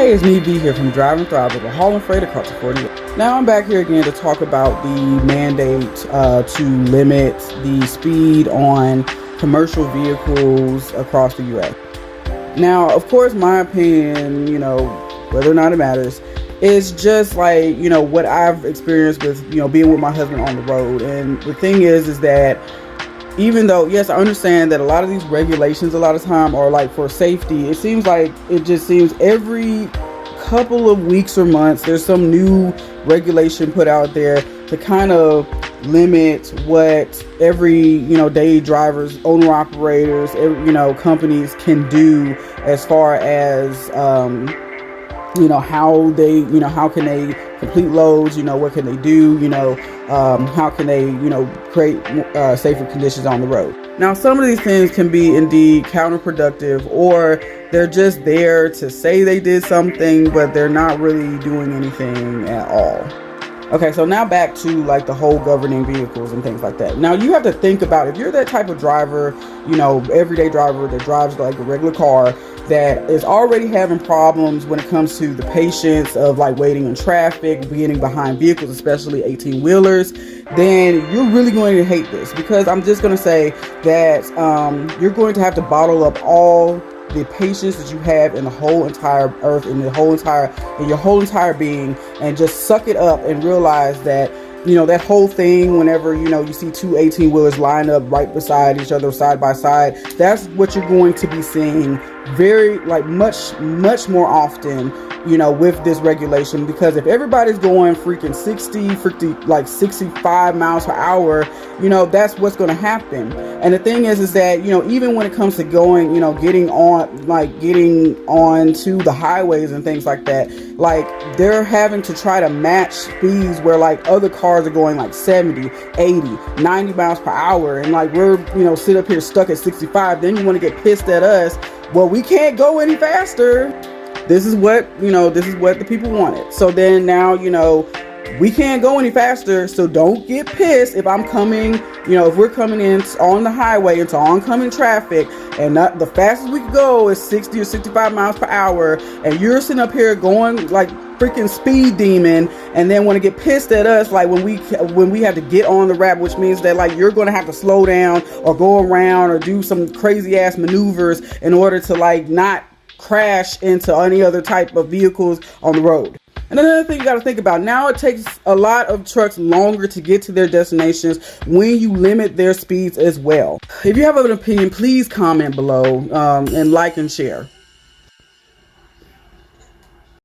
Hey, it's me, V here from Drive and Thrive with a hauling freight across the 48. Now I'm back here again to talk about the mandate to limit the speed on commercial vehicles across the U.S. Now, of course, my opinion, whether or not it matters, is just like, what I've experienced with, being with my husband on the road. And the thing is that even though, yes, I understand that a lot of these regulations a lot of time are like for safety, it seems like every couple of weeks or months there's some new regulation put out there to kind of limit what every day drivers, owner operators, companies can do as far as how can they complete loads, what can they do, how can they create safer conditions on the road. Now, some of these things can be indeed counterproductive, or they're just there to say they did something, but they're not really doing anything at all. Okay, so now back to like the whole governing vehicles and things like that. Now you have to think about, if you're that type of driver, everyday driver that drives like a regular car, that is already having problems when it comes to the patience of like waiting in traffic, getting behind vehicles, especially 18-wheelers, then you're really going to hate this, because I'm just going to say that you're going to have to bottle up all the patience that you have in the whole entire earth, in your whole entire being, and just suck it up and realize that that whole thing, whenever you see two 18-wheelers line up right beside each other, side by side, that's what you're going to be seeing very much more often with this regulation. Because if everybody's going freaking 65 miles per hour, that's what's going to happen. And the thing is that even when it comes to going, getting on to the highways and things like that, like they're having to try to match speeds where like other cars are going like 70, 80, 90 miles per hour, and like we're sit up here stuck at 65. Then you want to get pissed at us, well, we can't go any faster. This is what the people wanted. So then now we can't go any faster, so don't get pissed if I'm coming, if we're coming in on the highway into oncoming traffic, and the fastest we can go is 60 or 65 miles per hour, and you're sitting up here going like freaking speed demon, and then want to get pissed at us like when we have to get on the ramp, which means that like you're going to have to slow down or go around or do some crazy ass maneuvers in order to like not crash into any other type of vehicles on the road. And another thing you got to think about, now it takes a lot of trucks longer to get to their destinations when you limit their speeds as well. If you have an opinion, please comment below and like and share.